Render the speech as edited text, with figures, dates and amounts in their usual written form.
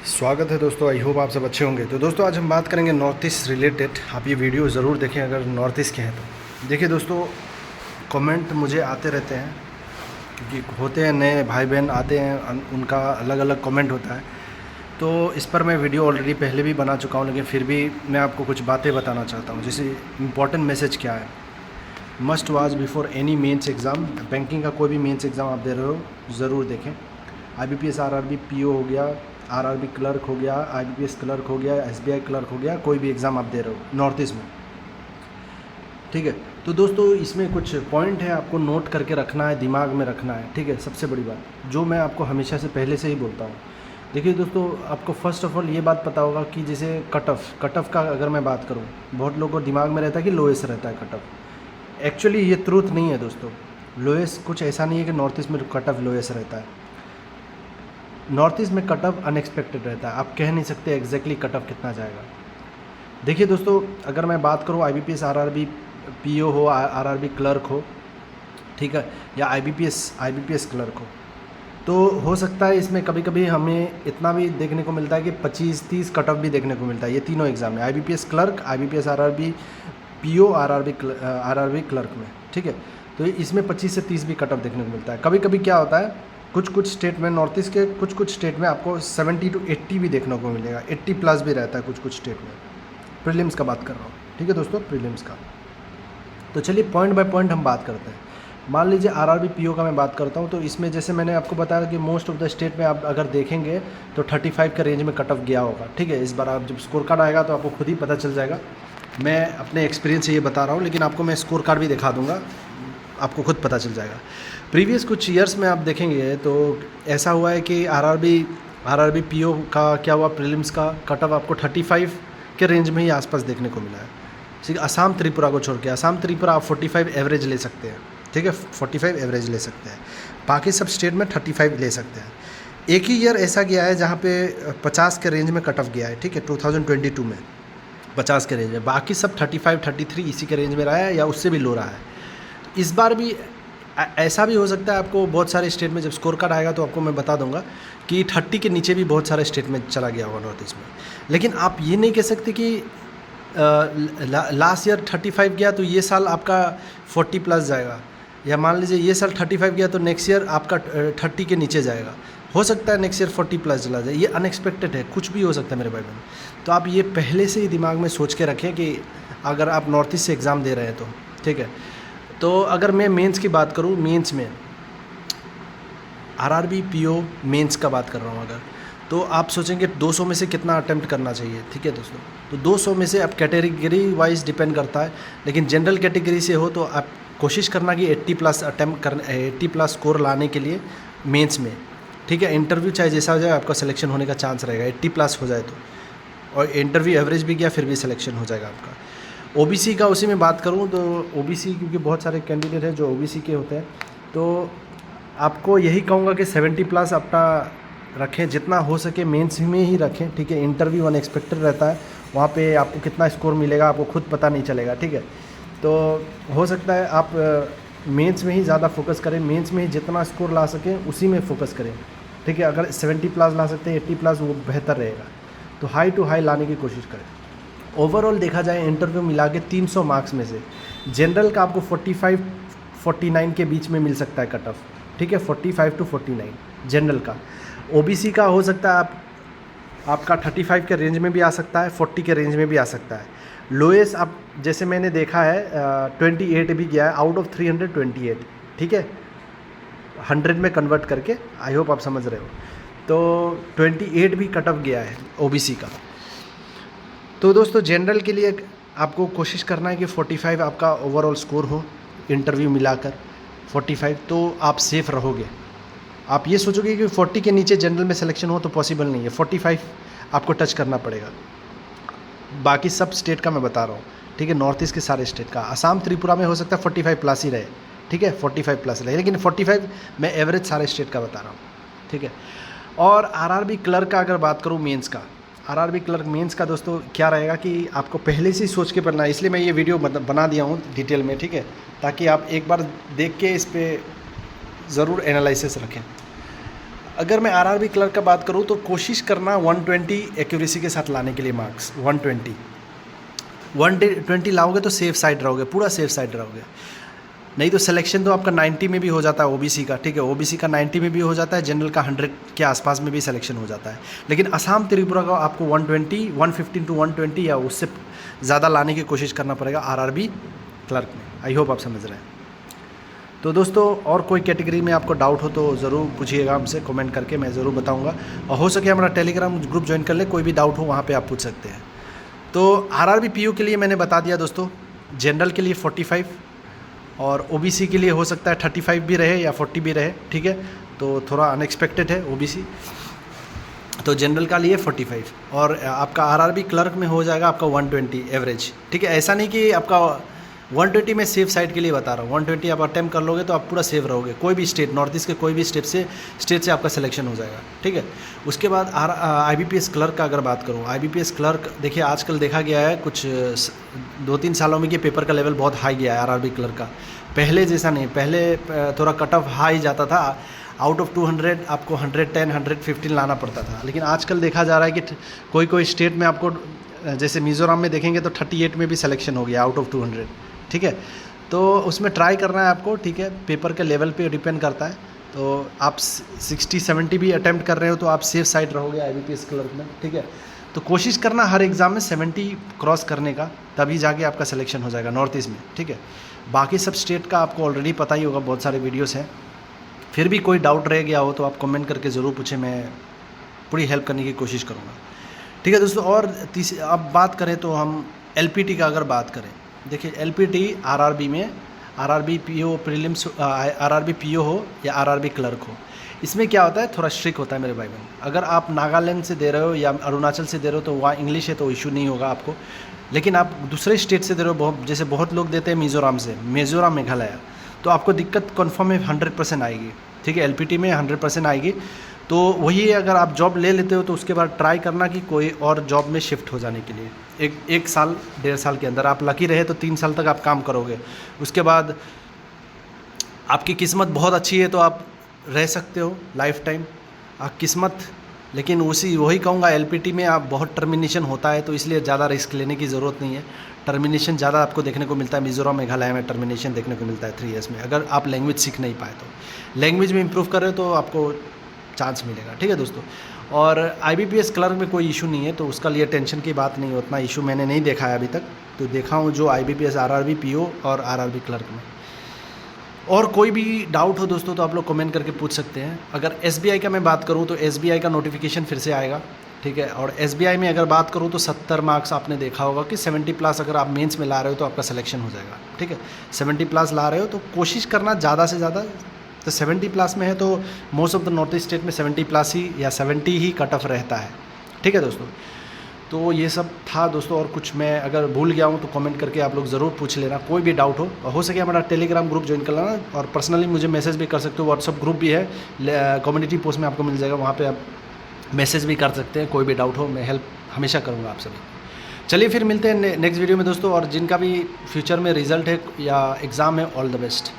स्वागत है दोस्तों। आई होप आप सब अच्छे होंगे। तो दोस्तों आज हम बात करेंगे नॉर्थ ईस्ट रिलेटेड। आप ये वीडियो ज़रूर देखें अगर नॉर्थ ईस्ट के हैं तो। देखिए दोस्तों, कमेंट मुझे आते रहते हैं क्योंकि होते हैं नए भाई बहन आते हैं, उनका अलग अलग कमेंट होता है। तो इस पर मैं वीडियो ऑलरेडी पहले भी बना चुका हूँ, लेकिन फिर भी मैं आपको कुछ बातें बताना चाहता हूँ। जैसे इंपॉर्टेंट मैसेज क्या है, must watch before any mains exam. Banking का कोई भी मेंस एग्ज़ाम आप दे रहे हो ज़रूर देखें। IBPS RRB PO हो गया, RRB क्लर्क हो गया, IBPS क्लर्क हो गया, SBI क्लर्क हो गया, कोई भी एग्ज़ाम आप दे रहे हो नॉर्थ ईस्ट में, ठीक है। तो दोस्तों इसमें कुछ पॉइंट है, आपको नोट करके रखना है, दिमाग में रखना है, ठीक है। सबसे बड़ी बात जो मैं आपको हमेशा से पहले से ही बोलता हूँ, देखिए दोस्तों, आपको फ़र्स्ट ऑफ ऑल ये बात पता होगा कि जैसे कट ऑफ का अगर मैं बात करूँ, बहुत लोगों को दिमाग में रहता है कि लोएस्ट रहता है कट ऑफ। एक्चुअली ये ट्रूथ नहीं है दोस्तों। लोएस्ट कुछ ऐसा नहीं है कि नॉर्थ ईस्ट में कट ऑफ लोएस्ट रहता है। नॉर्थ ईस्ट में कट ऑफ अनएक्सपेक्टेड रहता है, आप कह नहीं सकते एग्जैक्टली कट ऑफ कितना जाएगा। देखिए दोस्तों, अगर मैं बात करूँ IBPS RRB PO हो, RRB क्लर्क हो, ठीक है, या IBPS क्लर्क हो, तो हो सकता है इसमें कभी कभी हमें इतना भी देखने को मिलता है कि 25-30 कट ऑफ भी देखने को मिलता है। ये तीनों एग्ज़ाम में IBPS clerk, IBPS RRB PO, RRB clerk में, ठीक है। तो इसमें 25 से 30 भी कट ऑफ देखने को मिलता है। कभी कभी क्या होता है, कुछ स्टेट में, नॉर्थ ईस्ट के कुछ स्टेट में आपको 70 to 80 भी देखने को मिलेगा, 80 प्लस भी रहता है कुछ स्टेट में। प्रीलिम्स का बात कर रहा हूँ, ठीक है दोस्तों, प्रीलिम्स का। तो चलिए पॉइंट बाय पॉइंट हम बात करते हैं। मान लीजिए RRB PO का मैं बात करता हूँ, तो इसमें जैसे मैंने आपको बताया कि मोस्ट ऑफ द स्टेट में आप अगर देखेंगे तो 35 के रेंज में कट ऑफ गया होगा, ठीक है। इस बार आप जब स्कोर कार्ड आएगा तो आपको खुद ही पता चल जाएगा। मैं अपने एक्सपीरियंस से ये बता रहा हूँ, लेकिन आपको मैं स्कोर कार्ड भी दिखा दूँगा, आपको खुद पता चल जाएगा। प्रीवियस कुछ ईयर्स में आप देखेंगे तो ऐसा हुआ है कि RRB PO का क्या हुआ, प्रीलिम्स का कट ऑफ आपको 35 के रेंज में ही आसपास देखने को मिला है। ठीक है, असम त्रिपुरा को छोड़ के, असम त्रिपुरा आप 45 एवरेज ले सकते हैं, ठीक है, 45 एवरेज ले सकते हैं। बाकी सब स्टेट में 35 ले सकते हैं। एक ही ईयर ऐसा गया है जहाँ पे 50 के रेंज में कट ऑफ गया है, ठीक है, 2022 में 50 के रेंज में। बाकी सब 35, 33 इसी के रेंज में रहा है या उससे भी लो रहा है। इस बार भी ऐसा भी हो सकता है, आपको बहुत सारे स्टेट में जब स्कोर कार्ड आएगा तो आपको मैं बता दूंगा कि 30 के नीचे भी बहुत सारे स्टेट में चला गया होगा नॉर्थ ईस्ट में। लेकिन आप ये नहीं कह सकते कि लास्ट ईयर 35 गया तो ये साल आपका 40 प्लस जाएगा, या मान लीजिए ये साल 35 गया तो नेक्स्ट ईयर आपका 30 के नीचे जाएगा। हो सकता है नेक्स्ट ईयर 40 प्लस चला जाए, ये अनएक्सपेक्टेड है, कुछ भी हो सकता है मेरे भाई बहन। तो आप ये पहले से ही दिमाग में सोच के रखें कि अगर आप नॉर्थ ईस्ट से एग्ज़ाम दे रहे हैं तो, ठीक है। तो अगर मैं मेंस की बात करूँ, मेंस में RRB PO मेंस का बात कर रहा हूँ अगर, तो आप सोचेंगे 200 में से कितना अटेम्प्ट करना चाहिए, ठीक है दोस्तों। तो 200 में से अब कैटेगरी वाइज डिपेंड करता है, लेकिन जनरल कैटेगरी से हो तो आप कोशिश करना कि 80 प्लस अटेम्प्ट करना, 80 प्लस स्कोर लाने के लिए मेंस में, ठीक है। इंटरव्यू चाहे जैसा हो जाए आपका सिलेक्शन होने का चांस रहेगा, 80 प्लस हो जाए तो। और इंटरव्यू एवरेज भी गया फिर भी सिलेक्शन हो जाएगा आपका। OBC का उसी में बात करूं तो OBC, क्योंकि बहुत सारे कैंडिडेट हैं जो OBC के होते हैं, तो आपको यही कहूँगा कि 70 प्लस अपना रखें, जितना हो सके मेंस में ही रखें, ठीक है। इंटरव्यू अनएक्सपेक्टेड रहता है, वहाँ पे आपको कितना स्कोर मिलेगा आपको खुद पता नहीं चलेगा, ठीक है। तो हो सकता है आप मेंस में ही ज़्यादा फोकस करें, मेंस में ही जितना स्कोर ला सकें उसी में फोकस करें, ठीक है। अगर 70 प्लस ला सकते हैं, 80 प्लस, वो बेहतर रहेगा। तो हाई टू हाई लाने की कोशिश करें। ओवरऑल देखा जाए इंटरव्यू मिला के 300 मार्क्स में से जनरल का आपको 45-49 के बीच में मिल सकता है कट ऑफ, ठीक है, 45 to 49 जनरल का। OBC का हो सकता है आपका 35 के रेंज में भी आ सकता है, 40 के रेंज में भी आ सकता है। लोएस्ट आप जैसे मैंने देखा है 28 भी गया है आउट ऑफ 328, ठीक है, 100 में कन्वर्ट करके, आई होप आप समझ रहे हो। तो 28 भी कट ऑफ गया है OBC का। तो दोस्तों जनरल के लिए आपको कोशिश करना है कि 45 आपका ओवरऑल स्कोर हो, इंटरव्यू मिलाकर 45, तो आप सेफ़ रहोगे। आप ये सोचोगे कि 40 के नीचे जनरल में सिलेक्शन हो तो पॉसिबल नहीं है, 45 आपको टच करना पड़ेगा। बाकी सब स्टेट का मैं बता रहा हूँ, ठीक है, नॉर्थ ईस्ट के सारे स्टेट का। असम त्रिपुरा में हो सकता है 45 प्लस ही रहे, ठीक है, 45 प्लस रहे, लेकिन 45 मैं एवरेज सारे स्टेट का बता रहा हूँ, ठीक है। और RRB क्लर्क का अगर बात करूँ, मेंस का, RRB क्लर्क मेंस का दोस्तों क्या रहेगा कि आपको पहले से ही सोच के पढ़ना है, इसलिए मैं ये वीडियो बना दिया हूँ डिटेल में, ठीक है, ताकि आप एक बार देख के इस पर ज़रूर एनालिसिस रखें। अगर मैं आरआरबी क्लर्क का बात करूँ तो कोशिश करना 120 एक्यूरेसी के साथ लाने के लिए मार्क्स 120 लाओगे तो सेफ साइड रहोगे, पूरा सेफ साइड रहोगे। नहीं तो सिलेक्शन तो आपका 90 में भी हो जाता है ओबीसी का, ठीक है, ओबीसी का 90 में भी हो जाता है, जनरल का 100 के आसपास में भी सिलेक्शन हो जाता है। लेकिन असम त्रिपुरा का आपको 120 115 टू 120 या उससे ज़्यादा लाने की कोशिश करना पड़ेगा आरआरबी क्लर्क में। आई होप आप समझ रहे हैं। तो दोस्तों और कोई कैटेगरी में आपको डाउट हो तो ज़रूर पूछिएगा हमसे कमेंट करके, मैं ज़रूर बताऊंगा। और हो सके हमारा टेलीग्राम ग्रुप ज्वाइन कर ले, कोई भी डाउट हो वहाँ पे आप पूछ सकते हैं। तो आरआरबी पीओ के लिए मैंने बता दिया दोस्तों, जनरल के लिए 45 और ओबीसी के लिए हो सकता है 35 भी रहे या 40 भी रहे, ठीक है। तो थोड़ा अनएक्सपेक्टेड है ओबीसी, तो जनरल का लिए 45 और आपका आरआरबी क्लर्क में हो जाएगा आपका 120 एवरेज, ठीक है। ऐसा नहीं कि आपका 120 में सेफ साइड के लिए बता रहा हूँ, 120 आप अटैम्प्ट कर लोगे तो आप पूरा सेफ रहोगे। कोई भी स्टेट, नॉर्थ ईस्ट के कोई भी स्टेट से आपका सिलेक्शन हो जाएगा, ठीक है। उसके बाद आईबीपीएस क्लर्क का अगर बात करूँ, आईबीपीएस क्लर्क देखिए आजकल देखा गया है कुछ 2-3 सालों में कि पेपर का लेवल बहुत हाई गया है आरआरबी क्लर्क का। पहले जैसा नहीं, पहले थोड़ा कट ऑफ हाई जाता था, आउट ऑफ 200 आपको 110 115 लाना पड़ता था। लेकिन आजकल देखा जा रहा है कि कोई स्टेट में आपको, जैसे मिज़ोरम में देखेंगे तो 38 में भी सिलेक्शन हो गया आउट ऑफ 200, ठीक है। तो उसमें ट्राई करना है आपको, ठीक है, पेपर के लेवल पे डिपेंड करता है। तो आप 60-70 भी अटैम्प्ट कर रहे हो तो आप सेफ साइड रहोगे आईबीपीएस क्लर्क में, ठीक है। तो कोशिश करना हर एग्ज़ाम में 70 क्रॉस करने का, तभी जाके आपका सिलेक्शन हो जाएगा नॉर्थ ईस्ट में, ठीक है। बाकी सब स्टेट का आपको ऑलरेडी पता ही होगा, बहुत सारे वीडियोस हैं। फिर भी कोई डाउट रह गया हो तो आप कमेंट करके ज़रूर पूछें, मैं पूरी हेल्प करने की कोशिश करूँगा, ठीक है दोस्तों। और अब बात करें तो हम एलपीटी का अगर बात करें, देखिए एलपीटी आरआरबी में, RRB PO prelims, RRB PO हो या आरआरबी क्लर्क हो, इसमें क्या होता है, थोड़ा स्ट्रिक्ट होता है मेरे भाई बहन। अगर आप नागालैंड से दे रहे हो या अरुणाचल से दे रहे हो तो वहाँ इंग्लिश है तो इशू नहीं होगा आपको। लेकिन आप दूसरे स्टेट से दे रहे हो, जैसे बहुत लोग देते हैं मिज़ोरम से, मिज़ोरम मेघालय, तो आपको दिक्कत कन्फर्म है 100% आएगी, ठीक है। एलपीटी में 100% आएगी। तो वही अगर आप जॉब ले लेते हो तो उसके बाद ट्राई करना कि कोई और जॉब में शिफ्ट हो जाने के लिए, एक साल 1.5 साल के अंदर आप लकी रहे तो 3 साल तक आप काम करोगे। उसके बाद आपकी किस्मत बहुत अच्छी है तो आप रह सकते हो लाइफ टाइम, किस्मत। लेकिन वही कहूँगा एलपीटी में आप बहुत टर्मिनेशन होता है, तो इसलिए ज़्यादा रिस्क लेने की ज़रूरत नहीं है। टर्मिनेशन ज़्यादा आपको देखने को मिलता है मिज़ोरम मेघालय में, टर्मिनेशन देखने को मिलता है 3 ईयर्स में, अगर आप लैंग्वेज सीख नहीं पाए तो। लैंग्वेज में इंप्रूव कर रहे हो तो आपको चांस मिलेगा, ठीक है दोस्तों। और आईबीपीएस क्लर्क में कोई इशू नहीं है, तो उसका लिए टेंशन की बात नहीं है, उतना इशू मैंने नहीं देखा है अभी तक। तो देखा हूँ जो आईबीपीएस, आरआरबी पीओ और आरआरबी क्लर्क में। और कोई भी डाउट हो दोस्तों तो आप लोग कमेंट करके पूछ सकते हैं। अगर एसबीआई का मैं बात करूँ तो एसबीआई का नोटिफिकेशन फिर से आएगा, ठीक है। और एसबीआई में अगर बात करूँ तो 70 मार्क्स आपने देखा होगा कि 70+ अगर आप मेंस में ला रहे हो तो आपका सिलेक्शन हो जाएगा, ठीक है। 70+ ला रहे हो तो कोशिश करना ज़्यादा से ज़्यादा, तो 70+ में है तो most of the north east state में 70+ ही या 70 ही कट ऑफ रहता है, ठीक है दोस्तों। तो ये सब था दोस्तों, और कुछ मैं अगर भूल गया हूँ तो कमेंट करके आप लोग ज़रूर पूछ लेना, कोई भी डाउट हो सके हमारा टेलीग्राम ग्रुप ज्वाइन कर लेना, और पर्सनली मुझे मैसेज भी कर सकते हो। व्हाट्सअप ग्रुप भी है, कम्युनिटी पोस्ट में आपको मिल जाएगा, वहाँ पे आप मैसेज भी कर सकते हैं। कोई भी डाउट हो मैं हेल्प हमेशा करूँगा आप सभी। चलिए फिर मिलते हैं नेक्स्ट वीडियो में दोस्तों, और जिनका भी फ्यूचर में रिजल्ट है या एग्ज़ाम है, ऑल द बेस्ट।